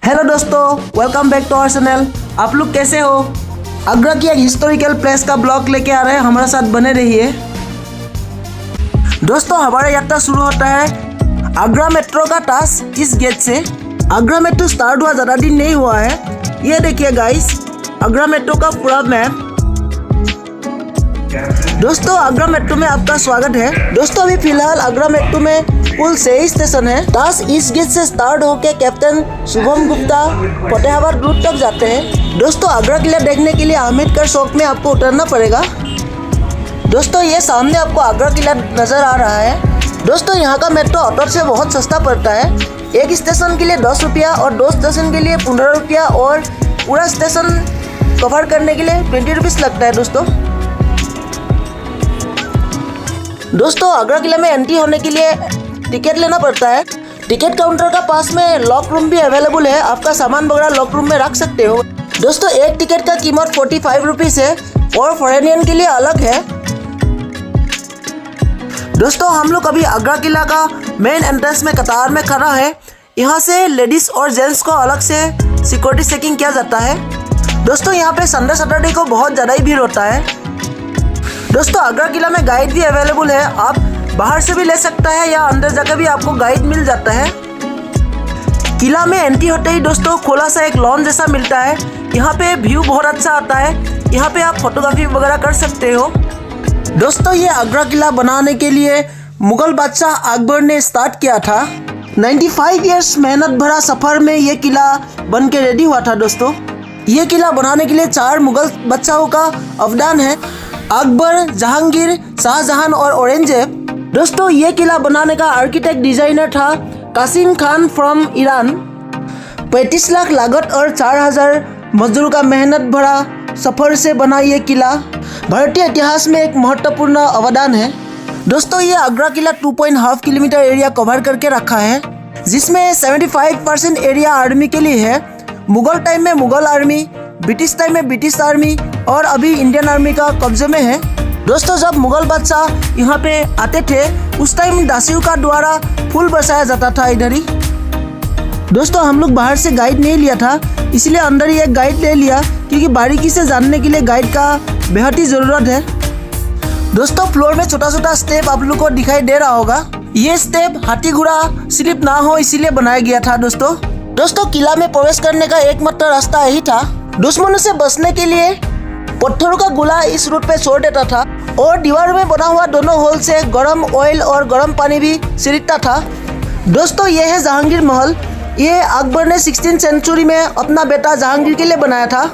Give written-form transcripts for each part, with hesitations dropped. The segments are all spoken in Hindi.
हेलो दोस्तों, welcome back to our channel. आप लोग कैसे हो? आगरा की एक हिस्टोरिकल प्लेस का ब्लॉग लेके आ रहे हैं, हमारे साथ बने रहिए। दोस्तों, हमारा यात्रा शुरू होता है आगरा मेट्रो का टास्क इस गेट से। आगरा मेट्रो स्टार्ट हुआ ज़्यादा दिन नहीं हुआ है। ये देखिए गाइस, आगरा मेट्रो का पूरा मैप। दोस्तों, आगरा मेट्रो में आपका स्वागत है। दोस्तों, अभी फिलहाल आगरा मेट्रो में कुल 6 स्टेशन है। टास्क इस गेट से स्टार्ट होकर कैप्टन शुभम गुप्ता फतेहाबाद रूट तक जाते हैं। दोस्तों, आगरा किला देखने के लिए अम्बेडकर चौक में आपको उतरना पड़ेगा। दोस्तों, ये सामने आपको आगरा किला नजर आ रहा है। दोस्तों, यहाँ का मेट्रो ऑटो से बहुत सस्ता पड़ता है। एक स्टेशन के लिए 10 रुपया और 2 स्टेशन के लिए 15 रुपया और पूरा स्टेशन कवर करने के लिए 20 रुपीज़ लगता है। दोस्तों, आगरा किला में एंट्री होने के लिए टिकट लेना पड़ता है। टिकट काउंटर का पास में लॉक रूम भी अवेलेबल है। आपका सामान वगैरह लॉक रूम में रख सकते हो। दोस्तों, एक टिकट का कीमत 45 रुपीज़ है और फॉरेनियन के लिए अलग है। दोस्तों, हम लोग अभी आगरा किला का मेन एंट्रेंस में कतार में खड़ा है। यहाँ से लेडीज और जेंट्स को अलग से सिक्योरिटी चेकिंग किया जाता है। दोस्तों, यहाँ पे संडे सैटरडे को बहुत ज़्यादा ही भीड़ होता है। दोस्तों, आगरा किला में गाइड भी अवेलेबल है। आप बाहर से भी ले सकता है या अंदर जाकर भी आपको गाइड मिल जाता है। किला में एंट्री होते ही दोस्तों खोला सा एक लॉन जैसा मिलता है। यहाँ पे व्यू बहुत अच्छा आता है। यहाँ पे आप फोटोग्राफी वगैरह कर सकते हो। दोस्तों, ये आगरा किला बनाने के लिए मुगल बादशाह अकबर ने स्टार्ट किया था। 95 ईयर्स मेहनत भरा सफर में ये किला बन के रेडी हुआ था। दोस्तों, ये किला बनाने के लिए 4 मुगल बादशाहों का अवदान है: अकबर, जहांगीर, शाहजहां और औरंगजेब। दोस्तों, ये किला बनाने का आर्किटेक्ट डिजाइनर था कासिम खान फ्रॉम ईरान। 35 लाख लागत और 4000 मजदूर का मेहनत भरा सफर से बना ये किला भारतीय इतिहास में एक महत्वपूर्ण अवदान है। दोस्तों, ये आगरा किला 2.5 किलोमीटर एरिया कवर करके रखा है, जिसमें 75% एरिया आर्मी के लिए है। मुगल टाइम में मुगल आर्मी, ब्रिटिश टाइम में ब्रिटिश आर्मी और अभी इंडियन आर्मी का कब्जे में है। दोस्तों, जब मुगल बादशाह यहाँ पे आते थे उस टाइम दासियों का द्वारा फूल बरसाया जाता था इधर ही। दोस्तों, हम लोग बाहर से गाइड नहीं लिया था, इसलिए अंदर ही एक गाइड ले लिया, क्योंकि बारीकी से जानने के लिए गाइड का बेहद ही ज़रूरत है। दोस्तों, फ्लोर में छोटा छोटा स्टेप आप लोग को दिखाई दे रहा होगा। ये स्टेप हाथी घोड़ा स्लिप ना हो इसीलिए बनाया गया था। दोस्तों, किला में प्रवेश करने का एकमात्र रास्ता यही था। दुश्मनों से बचने के लिए पत्थरों का गोला इस रूट पे छोड़ देता था और दीवार में बना हुआ दोनों होल से गर्म ऑयल और गर्म पानी भी छिड़कता था। दोस्तों, ये है जहांगीर महल। ये अकबर ने 16वीं सेंचुरी में अपना बेटा जहांगीर के लिए बनाया था। वहाँ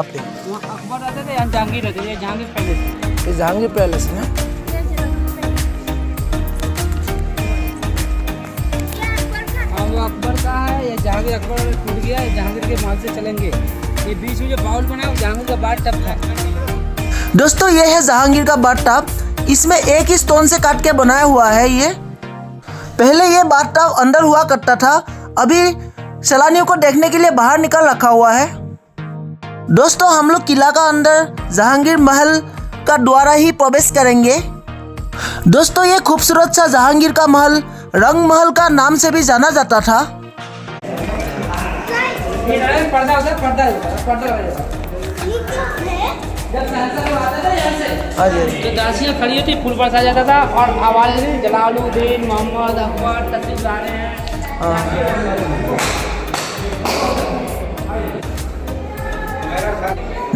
पे अकबर रहते थे, यहाँ जहांगीर रहते थे। जहांगीर पैलेस, ये जहांगीर पैलेस है। वो अकबर का है। ये जहांगीर, अकबर टूट गया, जहांगीर के महल से चलेंगे। ये बीच में जो बाउल बना है वो जहांगीर का बाथ टब था। दोस्तों, ये है जहांगीर का बाथ टब। इसमें एक ही स्टोन से काट के बनाया हुआ है। ये पहले ये बाथ टब अंदर हुआ करता था, अभी सैलानियों को देखने के लिए बाहर निकाल रखा हुआ है। दोस्तों, हम लोग किला का अंदर जहांगीर महल का द्वारा ही प्रवेश करेंगे। दोस्तों, ये खूबसूरत सा जहांगीर का महल रंग महल का नाम से भी जाना जाता था। जो दासियाँ खड़ी होती फूल बरसाया जाता था और आवाज जलालुद्दीन मोहम्मद अकबर तस्वीर ला रहे हैं।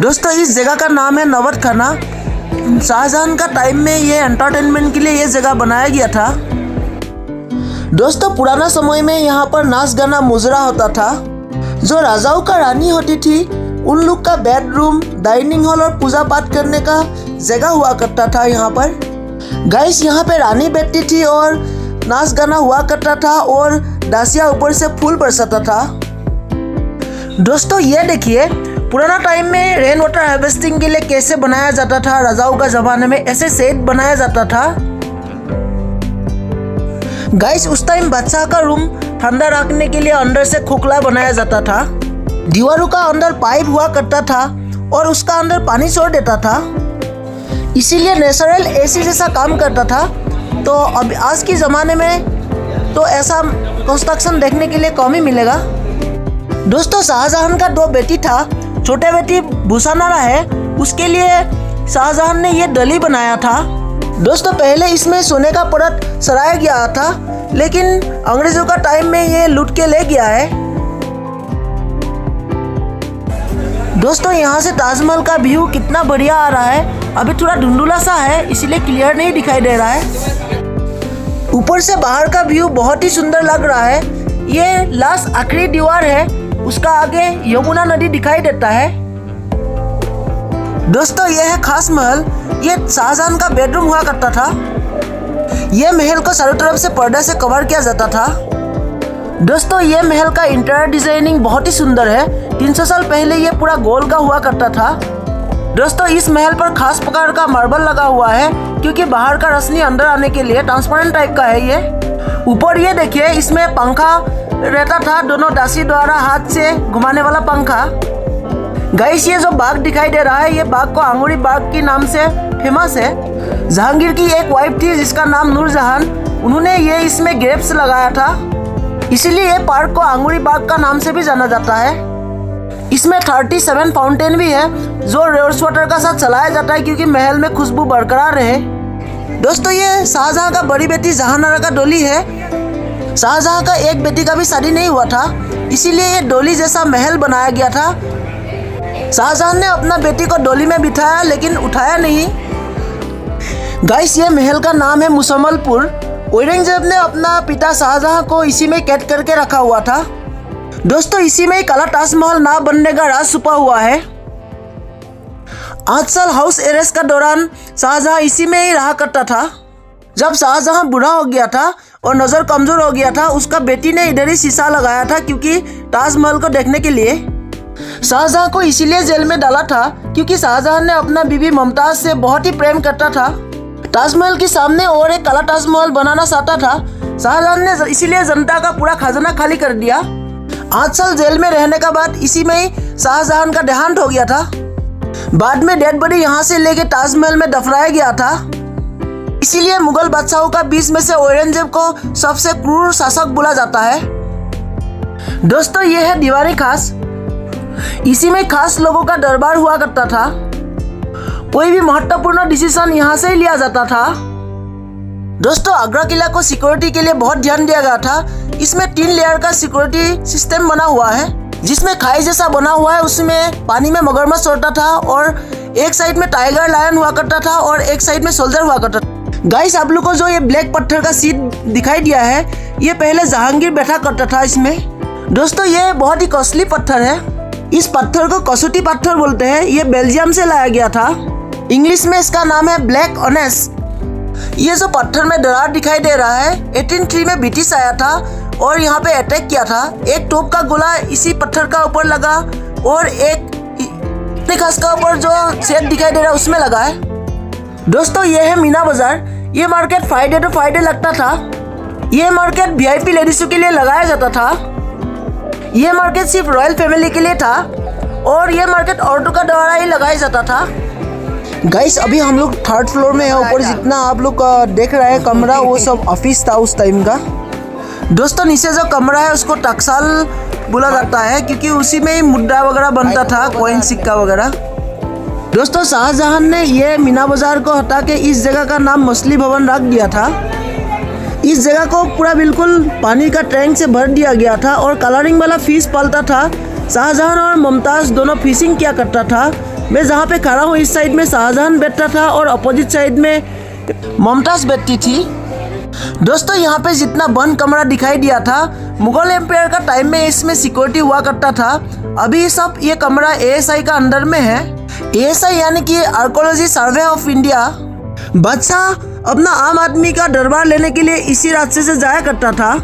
दोस्तों, इस जगह का नाम है नवत खाना। शाहजहां का टाइम में ये एंटरटेनमेंट के लिए ये जगह बनाया गया था। दोस्तों, पुराना समय में यहाँ पर नाच गाना मुजरा होता था। जो राजाओं का रानी होती थी उन लोग का बेडरूम, डाइनिंग हॉल और पूजा पाठ करने का जगह हुआ करता था। यहाँ पर गाइस, यहाँ पे रानी बैठती थी और नाच गाना हुआ करता था और दासियाँ ऊपर से फूल बरसाता था। दोस्तों, ये देखिए, पुराना टाइम में रेन वाटर हार्वेस्टिंग के लिए कैसे बनाया जाता था। राजाओं का जमाने में ऐसे सेट बनाया जाता था। गाइस, उस टाइम बादशाह का रूम ठंडा रखने के लिए अंदर से खोखला बनाया जाता था। दीवारों का अंदर पाइप हुआ करता था और उसका अंदर पानी छोड़ देता था, इसीलिए नेचुरल एसी जैसा काम करता था। तो अब आज के ज़माने में तो ऐसा कंस्ट्रक्शन देखने के लिए कम ही मिलेगा। दोस्तों शाहजहां का 2 बेटी था। छोटे बेटी भूषानारा है, उसके लिए शाहजहां ने ये डली बनाया था। दोस्तों पहले इसमें सोने का परत सराया गया था, लेकिन अंग्रेजों का टाइम में ये लूट के ले गया है। दोस्तों यहाँ से ताजमहल का व्यू कितना बढ़िया आ रहा है। अभी थोड़ा धुंधुला सा है, इसीलिए क्लियर नहीं दिखाई दे रहा है। ऊपर से बाहर का व्यू बहुत ही सुंदर लग रहा है। ये लास्ट आखिरी दीवार है, उसका आगे यमुना नदी दिखाई देता है। दोस्तों यह है खास महल। ये शाहजहां का बेडरूम हुआ करता था। यह महल को चारों तरफ से पर्दे से कवर किया जाता था। दोस्तों ये महल का इंटीरियर डिजाइनिंग बहुत ही सुंदर है। 300 साल पहले ये पूरा गोल का हुआ करता था। दोस्तों इस महल पर खास प्रकार का मार्बल लगा हुआ है, क्योंकि बाहर का रोशनी अंदर आने के लिए ट्रांसपेरेंट टाइप का है ये। ऊपर ये देखिए, इसमें पंखा रहता था, दोनों दासी द्वारा हाथ से घुमाने वाला पंखा। गाइस ये जो बाग दिखाई दे रहा है, ये बाग को आंगुरी बाग के नाम से फेमस है। जहांगीर की एक वाइफ थी जिसका नाम नूरजहां, उन्होंने ये इसमें ग्रेप्स लगाया था, इसीलिए ये पार्क को आंगुरी बाग का नाम से भी जाना जाता है। इसमें 37 फाउंटेन भी है, जो रोज वाटर का साथ चलाया जाता है, क्योंकि महल में खुशबू बरकरार रहे। दोस्तों ये शाहजहां का बड़ी बेटी जहानारा का डोली है। शाहजहां का एक बेटी का भी शादी नहीं हुआ था, इसीलिए ये डोली जैसा महल बनाया गया था। शाहजहां ने अपना बेटी को डोली में बिठाया, लेकिन उठाया नहीं। गाइस ये महल का नाम है मुसम्मलपुर। औरंगजेब ने अपना पिता शाहजहां को इसी में कैद करके रखा हुआ था। दोस्तों इसी में काला ताजमहल ना बनने का राज छुपा हुआ है। 8 साल हाउस अरेस्ट का दौरान शाहजहां इसी में ही रहा करता था। जब शाहजहां बूढ़ा हो गया था और नजर कमजोर हो गया था, उसका बेटी ने इधर ही शीशा लगाया था, क्योंकि ताजमहल को देखने के लिए। शाहजहां को इसीलिए जेल में डाला था, क्योंकि शाहजहां ने अपना बीवी मुमताज से बहुत ही प्रेम करता था। ताजमहल के सामने और एक काला ताजमहल बनाना चाहता था। शाहजहां ने इसीलिए जनता का पूरा खजाना खाली कर दिया। 8 साल जेल में रहने के बाद इसी में ही शाहजहां का देहांत हो गया था। बाद में डेड बॉडी यहाँ से लेके ताजमहल में दफनाया गया था। इसीलिए मुगल बादशाहों का 20 में से औरंगजेब को सबसे क्रूर शासक बोला जाता है। दोस्तों ये है दीवानी खास। इसी में खास लोगों का दरबार हुआ करता था। कोई भी महत्वपूर्ण डिसीजन यहाँ से ही लिया जाता था। दोस्तों आगरा किला को सिक्योरिटी के लिए बहुत ध्यान दिया गया था। इसमें 3 लेयर का सिक्योरिटी सिस्टम बना हुआ है, जिसमें खाई जैसा बना हुआ है। उसमें पानी में मगरमच्छ होता था, और एक साइड में टाइगर लायन हुआ करता था, और एक साइड में सोल्जर हुआ करता था। गाइस आप लोग को जो ये ब्लैक पत्थर का सीट दिखाई दिया है, ये पहले जहांगीर बैठा करता था इसमें। दोस्तों ये बहुत ही कॉस्टली पत्थर है। इस पत्थर को कसौटी पत्थर बोलते हैं। ये बेल्जियम से लाया गया था। इंग्लिश में इसका नाम है ब्लैक ऑनेस। ये जो पत्थर में दरार दिखाई दे रहा है, 1803 में ब्रिटिश आया था और यहाँ पे अटैक किया था। एक तोप का गोला इसी पत्थर का ऊपर लगा, और एक खास का ऊपर जो शेड दिखाई दे रहा है उसमें लगा है। दोस्तों ये है मीना बाजार। ये मार्केट फ्राइडे टू फ्राइडे लगता था। ये मार्केट VIP लेडीजों के लिए लगाया जाता था। ये मार्केट सिर्फ रॉयल फैमिली के लिए था, और ये मार्केट औरतों का द्वारा ही लगाया जाता था। गाइस अभी हम लोग 3rd फ्लोर में है। ऊपर जितना आप लोग देख रहे हैं कमरा, वो सब ऑफिस था उस टाइम का। दोस्तों नीचे जो कमरा है उसको टकसाल बोला जाता है, क्योंकि उसी में ही मुद्रा वगैरह बनता था, कॉइन सिक्का वगैरह। दोस्तों शाहजहां ने ये मीना बाजार को हटा के इस जगह का नाम मछली भवन रख दिया था। इस जगह को पूरा बिल्कुल पानी का टैंक से भर दिया गया था, और कलरिंग वाला फिश पालता था। शाहजहां और मुमताज दोनों फिशिंग किया करता था। मैं जहाँ पे खड़ा हूँ इस साइड में शाहजहां बैठता था, और अपोजिट साइड में मुमताज बैठती थी। दोस्तों यहाँ पे जितना बंद कमरा दिखाई दिया था, मुगल एम्पायर का टाइम में इसमें सिक्योरिटी हुआ करता था। अभी सब ये कमरा ASI का अंडर में है। ASI यानी कि आर्कोलॉजी सर्वे ऑफ इंडिया। बादशाह अपना आम आदमी का दरबार लेने के लिए इसी रास्ते से जाया करता था।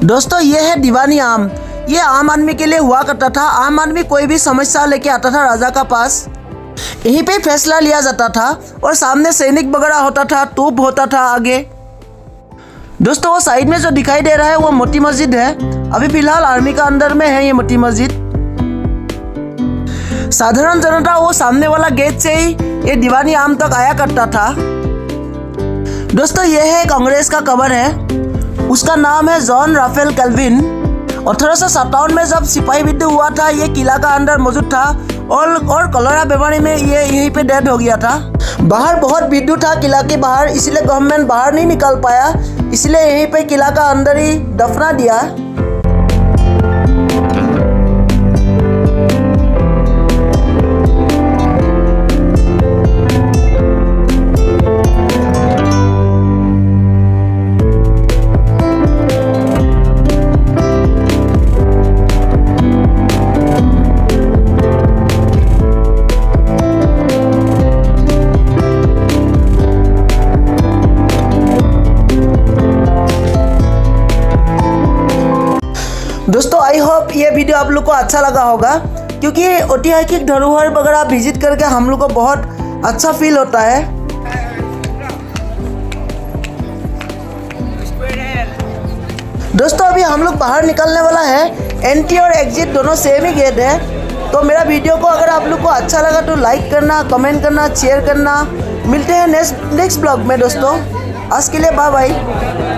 दोस्तों ये है दीवानी आम। ये आम आदमी के लिए हुआ करता था। आम आदमी कोई भी समस्या लेके आता था राजा का पास, यहीं पे फैसला लिया जाता था, और सामने सैनिक वगैरह होता था, तोप होता था आगे। दोस्तों वो साइड में जो दिखाई दे रहा है वो मोती मस्जिद है। अभी फिलहाल आर्मी का अंदर में है ये मोती मस्जिद। साधारण जनता वो सामने वाला गेट से ही ये दीवानी आम तक आया करता था। दोस्तों ये है कांग्रेस का कबर है। उसका नाम है जॉन राफेल कैल्विन। 1857 में जब सिपाही विद्रोह हुआ था ये किला का अंदर मौजूद था और कलरा बीमारी में ये यहीं पे डेड हो गया था। बाहर बहुत विद्युत था किला के बाहर, इसलिए गवर्नमेंट बाहर नहीं निकल पाया, इसलिए यहीं पे किला का अंदर ही दफना दिया। दोस्तों आई होप ये वीडियो आप लोग को अच्छा लगा होगा, क्योंकि ऐतिहासिक धरोहर वगैरह विजिट करके हम लोग को बहुत अच्छा फील होता है। दोस्तों अभी हम लोग बाहर निकलने वाला है। एंट्री और एग्जिट दोनों सेम ही गेट है। तो मेरा वीडियो को अगर आप लोग को अच्छा लगा तो लाइक करना, कमेंट करना, शेयर करना। मिलते हैं नेक्स्ट ब्लॉग में दोस्तों। आज के लिए बाय बाय।